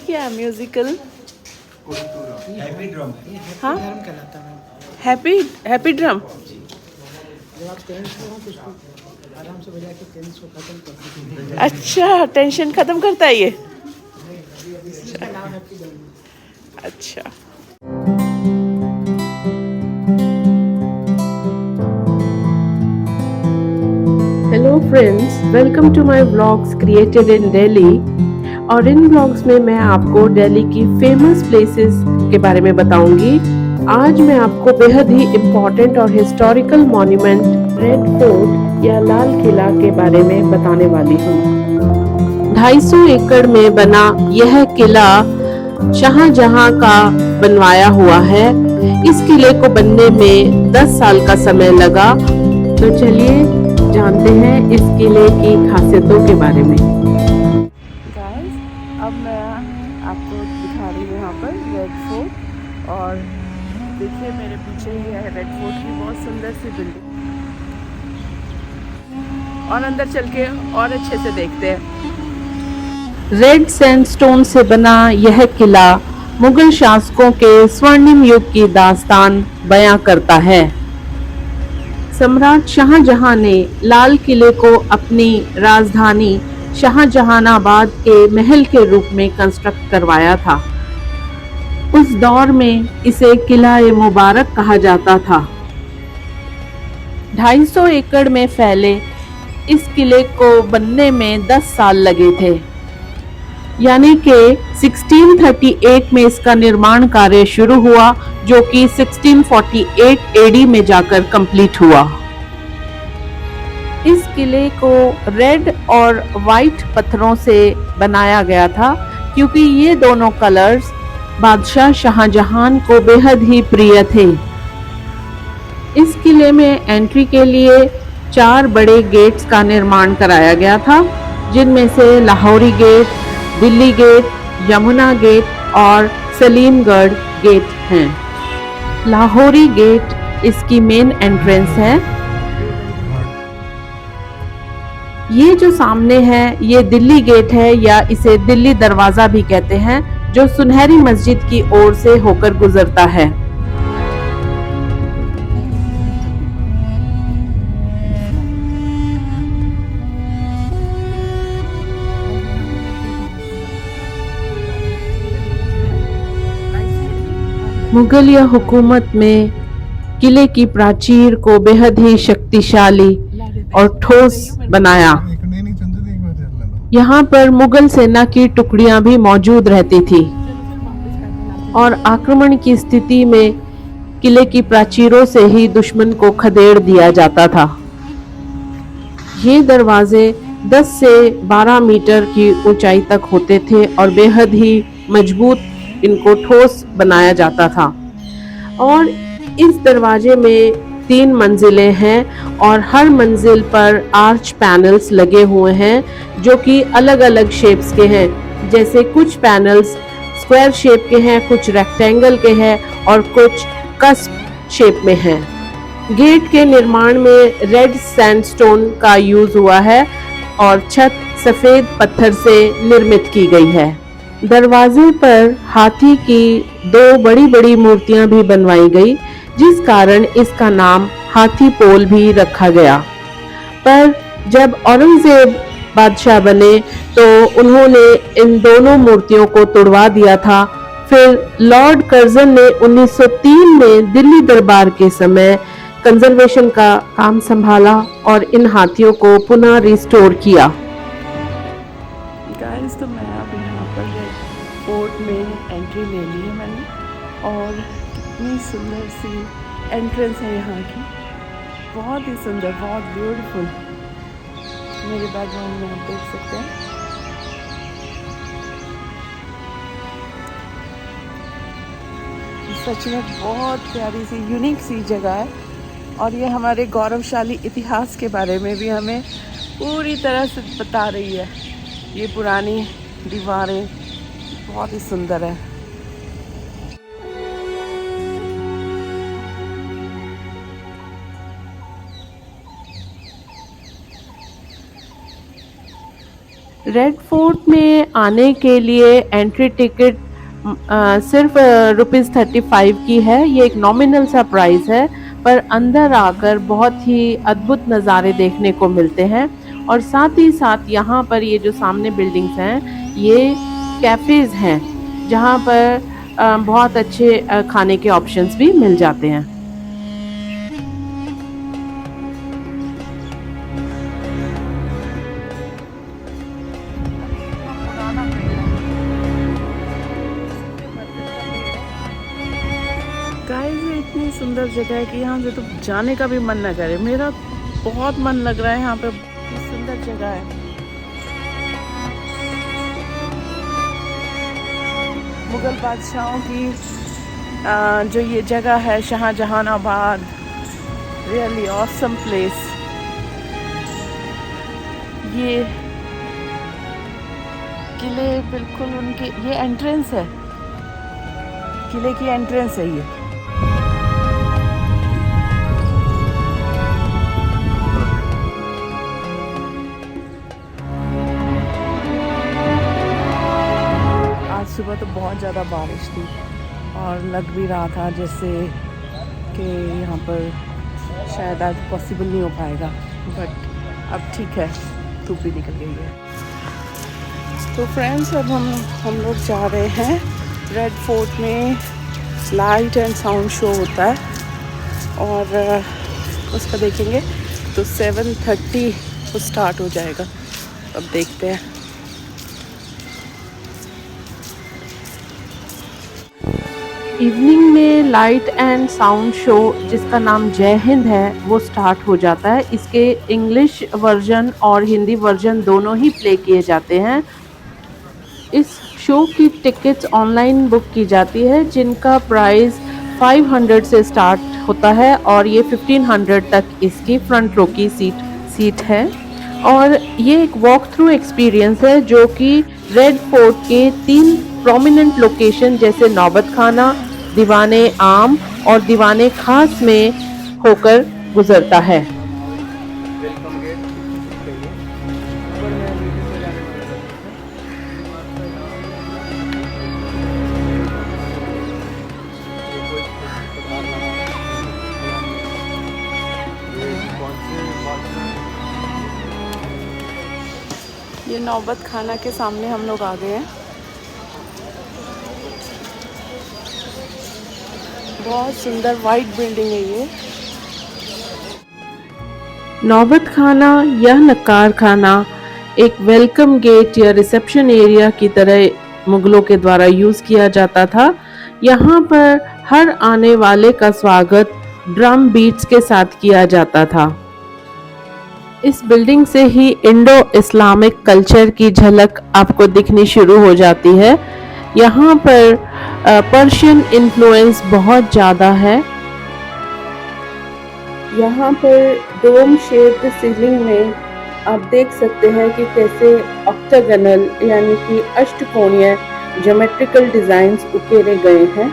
क्या है musical? Happy drum. हाँ, ड्रम कहलाता है। Happy happy drum. जब आप टेंस हो तो उसको आराम से बजा के टेंस को खत्म कर सकते हैं। अच्छा, टेंशन खत्म करता है ये। इसका नाम हैप्पी ड्रम। अच्छा, hello friends, welcome to my vlogs created in Delhi. और इन व्लॉग्स में मैं आपको दिल्ली की फेमस प्लेसेस के बारे में बताऊंगी। आज मैं आपको बेहद ही इम्पोर्टेंट और हिस्टोरिकल मॉन्यूमेंट रेड फोर्ट या लाल किला के बारे में बताने वाली हूँ। 250 एकड़ में बना यह किला शाहजहां का बनवाया हुआ है। इस किले को बनने में 10 साल का समय लगा। तो चलिए जानते हैं इस किले की खासियतों के बारे में। गाइस, अब मैं आपको दिखा रही हूँ यहाँ पर रेड फोर्ट। और देखिए मेरे पीछे ही है रेड फोर्ट की बहुत सुंदर सी बिल्डिंग। और अंदर चल के और अच्छे से देखते हैं। रेड सैंडस्टोन से बना यह किला मुगल शासकों के स्वर्णिम युग की दास्तान बयां करता है। सम्राट शाहजहां ने लाल किले को अपनी राजधानी शाहजहानाबाद के महल के रूप में कंस्ट्रक्ट करवाया था। उस दौर में इसे किला-ए मुबारक कहा जाता था। 250 एकड़ में फैले इस किले को बनने में 10 साल लगे थे, यानी कि 1638 में इसका निर्माण कार्य शुरू हुआ, जो कि 1648 एडी में जाकर कंप्लीट हुआ। इस किले को रेड और वाइट पत्थरों से बनाया गया था, क्योंकि ये दोनों कलर्स बादशाह शाहजहां को बेहद ही प्रिय थे। इस किले में एंट्री के लिए 4 बड़े गेट्स का निर्माण कराया गया था, जिनमें से Lahori gate, Delhi gate, Yamuna gate और सलीमगढ़ गेट हैं। लाहौरी गेट इसकी मेन एंट्रेंस है। ये जो सामने है ये दिल्ली गेट है, या इसे दिल्ली दरवाजा भी कहते हैं, जो सुनहरी मस्जिद की ओर से होकर गुजरता है। मुगलिया हुकूमत में किले की प्राचीर को बेहद ही शक्तिशाली और ठोस बनाया। यहाँ पर मुगल सेना की टुकड़ियां भी मौजूद रहती थी और आक्रमण की स्थिति में किले की प्राचीरों से ही दुश्मन को खदेड़ दिया जाता था। ये दरवाजे 10 से 12 मीटर की ऊंचाई तक होते थे और बेहद ही मजबूत इनको ठोस बनाया जाता था। और इस दरवाजे में 3 मंजिलें हैं और हर मंजिल पर आर्च पैनल्स लगे हुए हैं, जो कि अलग अलग शेप्स के हैं। जैसे कुछ पैनल्स स्क्वायर शेप के हैं, कुछ रेक्टेंगल के हैं और कुछ कस्प शेप में हैं। गेट के निर्माण में रेड सैंडस्टोन का यूज हुआ है और छत सफेद पत्थर से निर्मित की गई है। दरवाजे पर हाथी की 2 बड़ी बड़ी मूर्तियां भी बनवाई गई, जिस कारण इसका नाम हाथी पोल भी रखा गया। पर जब औरंगजेब बादशाह बने तो उन्होंने इन दोनों मूर्तियों को तुड़वा दिया था। फिर लॉर्ड कर्जन ने 1903 में दिल्ली दरबार के समय कंजर्वेशन का काम संभाला और इन हाथियों को पुनः रिस्टोर किया। गाइस, तो मैं अब यहाँ पर फोर्ट में एंट्री ले ली है मैंने, और कितनी सुंदर सी एंट्रेंस है यहाँ की। बहुत ही सुंदर, बहुत ब्यूटीफुल। मेरे बैकग्राउंड में आप देख सकते हैं। सच में बहुत प्यारी सी यूनिक सी जगह है, और ये हमारे गौरवशाली इतिहास के बारे में भी हमें पूरी तरह से बता रही है। ये पुरानी दीवारें बहुत ही सुंदर है। रेड फोर्ट में आने के लिए एंट्री टिकट सिर्फ ₹35 की है। ये एक नॉमिनल सा प्राइस है, पर अंदर आकर बहुत ही अद्भुत नज़ारे देखने को मिलते हैं। और साथ ही साथ यहाँ पर ये जो सामने बिल्डिंग्स हैं, ये कैफ़ेज़ हैं, जहाँ पर बहुत अच्छे खाने के ऑप्शंस भी मिल जाते हैं। गाइस ये इतनी सुंदर जगह है कि यहाँ से तो जाने का भी मन न करे। मेरा बहुत मन लग रहा है यहाँ पे, इतनी सुंदर जगह है। मुगल बादशाहों की जो ये जगह है शाहजहानाबाद, रियली ऑसम प्लेस। ये किले बिल्कुल उनके, ये एंट्रेंस है, किले की एंट्रेंस है ये। आज सुबह तो बहुत ज़्यादा बारिश थी और लग भी रहा था जैसे कि यहाँ पर शायद आज पॉसिबल नहीं हो पाएगा, बट अब ठीक है, धूप भी निकल गई है। तो फ्रेंड्स अब हम लोग जा रहे हैं रेड फोर्ट में। लाइट एंड साउंड शो होता है और उसका देखेंगे तो 7:30 को स्टार्ट हो जाएगा। अब देखते हैं। इवनिंग में लाइट एंड साउंड शो, जिसका नाम जय हिंद है, वो स्टार्ट हो जाता है। इसके इंग्लिश वर्जन और हिंदी वर्जन दोनों ही प्ले किए जाते हैं। इस शो की टिकट्स ऑनलाइन बुक की जाती है, जिनका प्राइस 500 से स्टार्ट होता है और ये 1500 तक इसकी फ्रंट रो की सीट है। और ये एक वॉक थ्रू एक्सपीरियंस है जो कि रेड फोर्ट के 3 प्रोमिनेंट लोकेशन जैसे नौबत खाना, दीवाने आम और दीवाने खास में होकर गुजरता है। ये नौबत खाना के सामने हम लोग आ गए हैं। बहुत सुंदर वाइट बिल्डिंग है ये। नौबत खाना या नक्कार खाना एक वेलकम गेट या रिसेप्शन एरिया की तरह मुगलों के द्वारा यूज किया जाता था। यहाँ पर हर आने वाले का स्वागत ड्रम बीट्स के साथ किया जाता था। इस बिल्डिंग से ही इंडो इस्लामिक कल्चर की झलक आपको दिखनी शुरू हो जाती है। यहाँ पर पर्शियन इन्फ्लुएंस बहुत ज़्यादा है। यहाँ पर डोम शेप्ड सीलिंग में आप देख सकते हैं कि कैसे ऑक्टागोनल यानी कि अष्टकोणीय ज्योमेट्रिकल डिजाइन्स उकेरे गए हैं।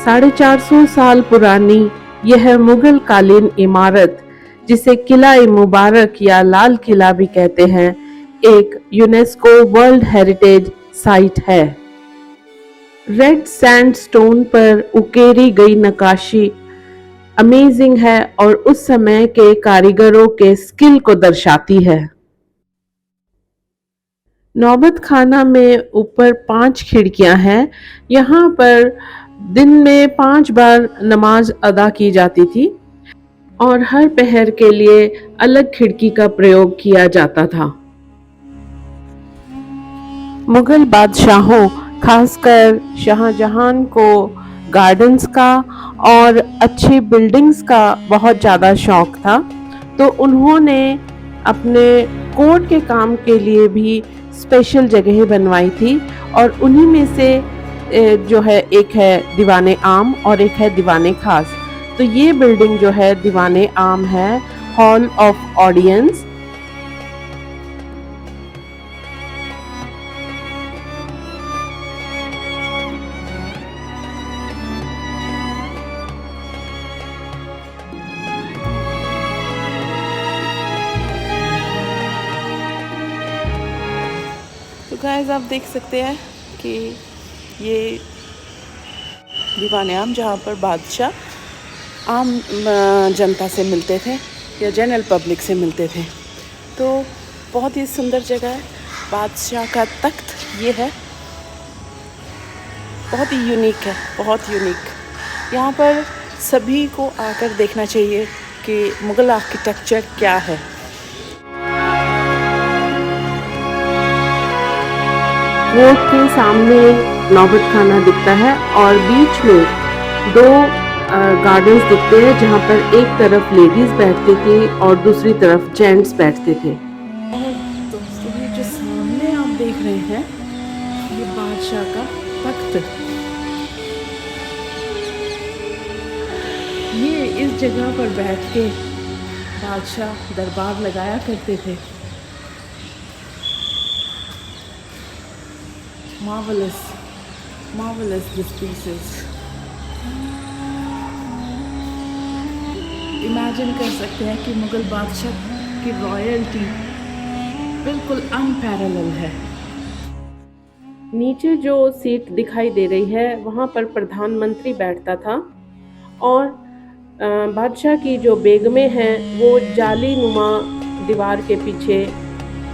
450 साल पुरानी यह मुगल कालीन इमारत, जिसे किला मुबारक या लाल किला भी कहते हैं, एक यूनेस्को वर्ल्ड हेरिटेज साइट है। रेड सैंडस्टोन पर उकेरी गई नक्काशी अमेजिंग है और उस समय के कारीगरों के स्किल को दर्शाती है। नौबत खाना में ऊपर 5 खिड़कियां हैं। यहाँ पर दिन में 5 बार नमाज अदा की जाती थी और हर पहर के लिए अलग खिड़की का प्रयोग किया जाता था। मुगल बादशाहों, खासकर शाहजहां को गार्डन्स का और अच्छी बिल्डिंग्स का बहुत ज़्यादा शौक था, तो उन्होंने अपने कोर्ट के काम के लिए भी स्पेशल जगह बनवाई थी। और उन्हीं में से जो है, एक है दीवाने आम और एक है दीवाने खास। तो ये बिल्डिंग जो है दीवाने आम है, हॉल ऑफ ऑडियंस। गाइस आप देख सकते हैं कि ये दीवान आम जहाँ पर बादशाह आम जनता से मिलते थे या जनरल पब्लिक से मिलते थे। तो बहुत ही सुंदर जगह है। बादशाह का तख्त ये है, बहुत ही यूनिक है, बहुत यूनिक। यहाँ पर सभी को आकर देखना चाहिए कि मुग़ल आर्किटेक्चर क्या है। कोर्ट के सामने नौबत खाना दिखता है और बीच में दो गार्डन्स दिखते हैं जहाँ पर एक तरफ लेडीज बैठती थी और दूसरी तरफ जेंट्स बैठते थे। और दोस्तों ये जो सामने आप देख रहे हैं ये बादशाह का तख्त, ये इस जगह पर बैठ के बादशाह दरबार लगाया करते थे। Marvelous, marvelous this piece is. Imagine कर सकते हैं कि मुग़ल बादशाह की रॉयल्टी बिल्कुल अनपैरेलल है। नीचे जो सीट दिखाई दे रही है वहाँ पर प्रधानमंत्री बैठता था और बादशाह की जो बेगमें हैं वो जाली नुमा दीवार के पीछे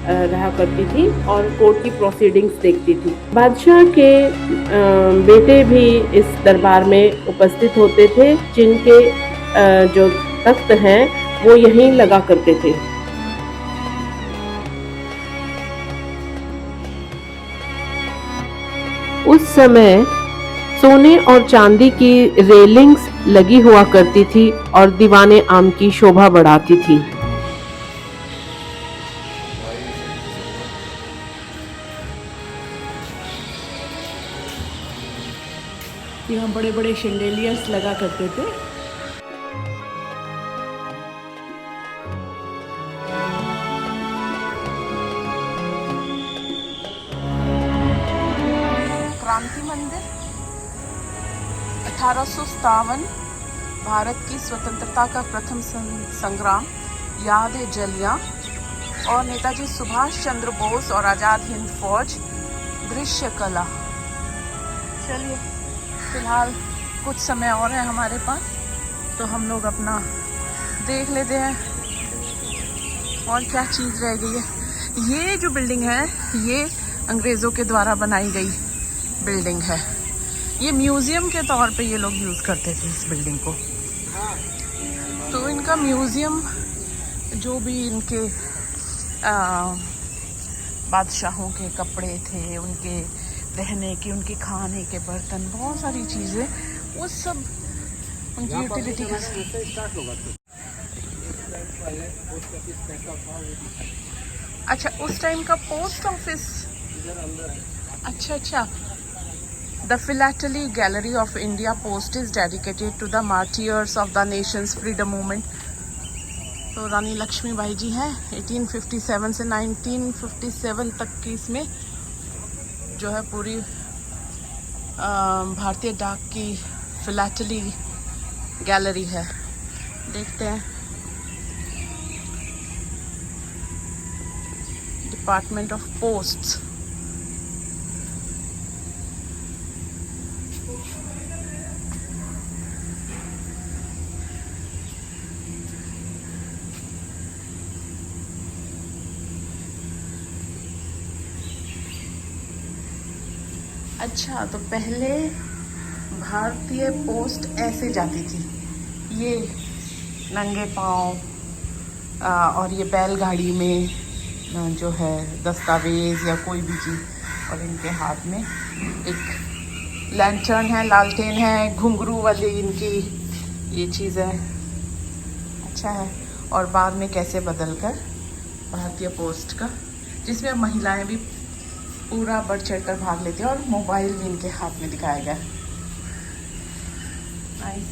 रहा करती थी और कोर्ट की प्रोसीडिंग्स देखती थी। बादशाह के बेटे भी इस दरबार में उपस्थित होते थे जिनके जो तख्त हैं वो यहीं लगा करते थे। उस समय सोने और चांदी की रेलिंग्स लगी हुआ करती थी और दीवाने आम की शोभा बढ़ाती थी। यहाँ बड़े बड़े शैंडेलियर्स लगा करते थे। क्रांति मंदिर 1857 भारत की स्वतंत्रता का प्रथम संग्राम, यादें जलियां और नेताजी सुभाष चंद्र बोस और आज़ाद हिंद फौज, दृश्य कला। चलिए फिलहाल कुछ समय और है हमारे पास तो हम लोग अपना देख लेते हैं और क्या चीज़ रह गई है। ये जो बिल्डिंग है ये अंग्रेज़ों के द्वारा बनाई गई बिल्डिंग है। ये म्यूज़ियम के तौर पे ये लोग यूज़ करते थे इस बिल्डिंग को। तो इनका म्यूज़ियम जो भी इनके बादशाहों के कपड़े थे, उनके रहने के, उनके खाने के बर्तन, बहुत सारी चीज़ें, वो सब उनकी यूटिलिटी का। अच्छा उस टाइम का पोस्ट ऑफिस, अच्छा। The Philately Gallery of India Post is dedicated to the martyrs of the nation's freedom movement. तो रानी लक्ष्मीबाई जी हैं 1857 से 1957 तक की इसमें जो है पूरी भारतीय डाक की फिलैटली गैलरी है। देखते हैं डिपार्टमेंट ऑफ पोस्ट्स। अच्छा तो पहले भारतीय पोस्ट ऐसे जाती थी, ये नंगे पाँव और ये बैलगाड़ी में जो है दस्तावेज़ या कोई भी चीज़, और इनके हाथ में एक लैंटर्न है, लालटेन है, घुंघरू वाली इनकी ये चीज़ है। अच्छा है। और बाद में कैसे बदलकर भारतीय पोस्ट का, जिसमें महिलाएं भी पूरा बढ़ चढ़कर भाग लेते हैं और मोबाइल भी इनके हाथ में दिखाया गया। नाइस।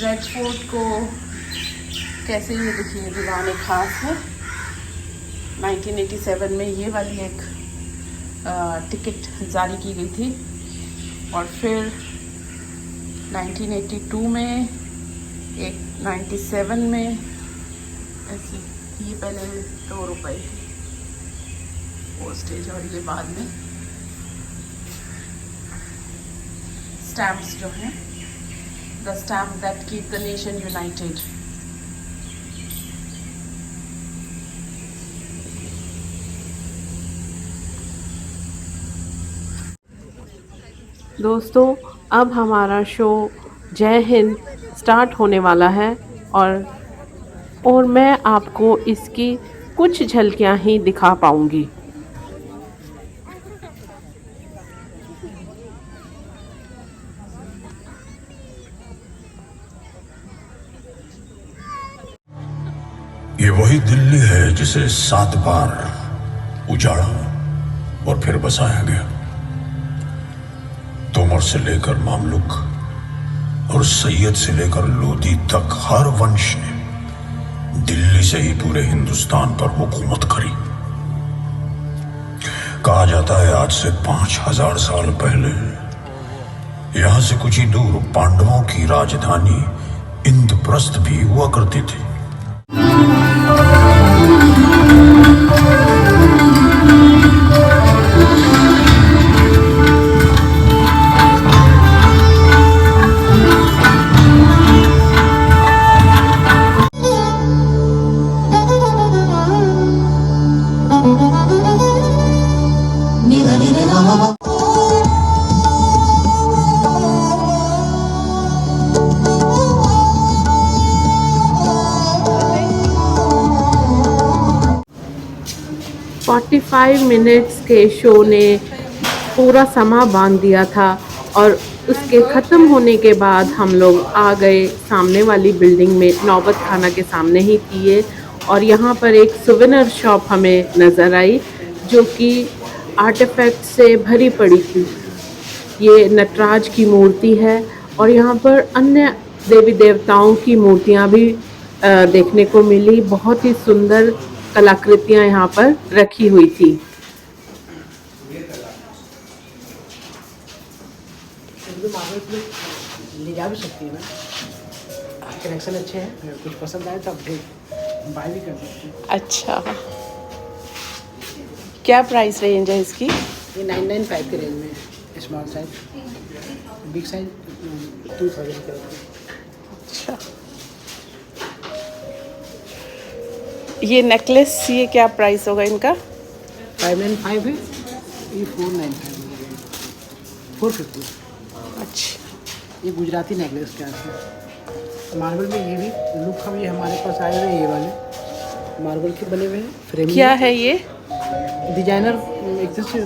रेड फोर्ट को कैसे, ये देखिए दीवाने खास है। 1987 में ये वाली एक टिकट जारी की गई थी और फिर 1982 में एक 97 में ऐसे, ये पहले 2 रुपए थी पोस्टेज, और ये बाद में स्टैम्प्स जो हैं, the stamp that keep the nation United. दोस्तों, अब हमारा शो जय हिंद स्टार्ट होने वाला है और मैं आपको इसकी कुछ झलकियां ही दिखा पाऊंगी। ये वही दिल्ली है जिसे 7 बार उजाड़ा और फिर बसाया गया। तोमर से लेकर मामलुक और सैयद से लेकर लोधी तक हर वंश ने दिल्ली से ही पूरे हिंदुस्तान पर हुकूमत करी। कहा जाता है आज से 5000 साल पहले यहां से कुछ ही दूर पांडवों की राजधानी इंद्रप्रस्थ भी हुआ करती थी। फोर्टी 45 मिनट्स के शो ने पूरा समा बांध दिया था और उसके ख़त्म होने के बाद हम लोग आ गए सामने वाली बिल्डिंग में। नौबत खाना के सामने ही थी ये, और यहाँ पर एक सुवेनिर शॉप हमें नज़र आई जो कि आर्टिफैक्ट से भरी पड़ी थी। ये नटराज की मूर्ति है और यहाँ पर अन्य देवी देवताओं की मूर्तियाँ भी देखने को मिली। बहुत ही सुंदर कलाकृतियाँ यहाँ पर रखी हुई थी। ले जा भी सकती है ना, कलेक्शन अच्छे हैं, अगर कुछ पसंद आए तो आप बाय भी कर सकते हैं। अच्छा, क्या प्राइस रेंज है इसकी? ये 995 के रेंज में है। स्मॉल साइज, बिग साइज 2000 के। अच्छा, ये नेकलेस, ये क्या प्राइस होगा इनका? 595 है, ये 495 है, 450। अच्छा, ये गुजराती नेकलेस के आते मार्बल में। ये भी लुक हम ये हमारे पास आए हुए हैं, ये वाले मार्बल के बने हुए हैं। फ्रेम क्या है ये? डिजाइनर एक तरह से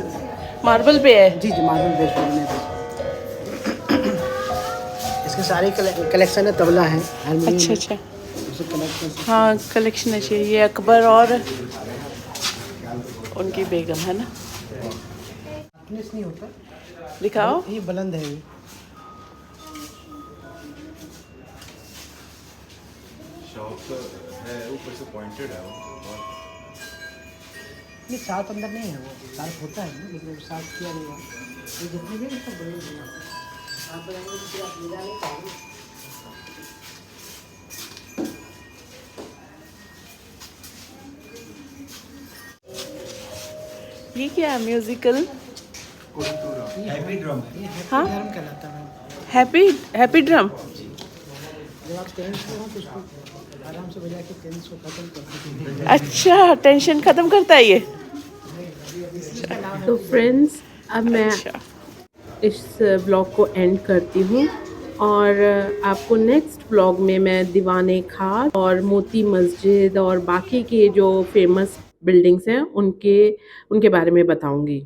मार्बल पे है? जी मार्बल बेस्ड बने हैं। इसके सारे कलेक्शन है, तबला है, हारमोनियम। अच्छा, कलेक्शन। हाँ, कलेक्शन अच्छी है। ये अकबर और उनकी बेगम है ना? नहीं होता, दिखाओ। ये बुलंद है। ये शॉप है, ऊपर से पॉइंटेड है वो। ये साफ अंदर नहीं है, वो साफ होता है ना, लेकिन साफ किया नहीं हुआ। ये जितने भी सब बड़े हैं, आप बनाएंगे तो फिर आप मिला नहीं पाएंगे। ये क्या है? म्यूजिकल हैप्पी ड्रम है। ये हैप्पी हाँ? ड्रम कहलाता है। Happy drum. जब आप टेंस हो तो उसको आराम से बजा के टेंस को खत्म कर सकते हैं। अच्छा, टेंशन ख़त्म करता है ये। तो फ्रेंड्स, अब मैं अच्छा, इस ब्लॉग को एंड करती हूँ और आपको नेक्स्ट ब्लॉग में मैं दीवाने खास और मोती मस्जिद और बाकी के जो फेमस बिल्डिंग्स हैं उनके बारे में बताऊंगी।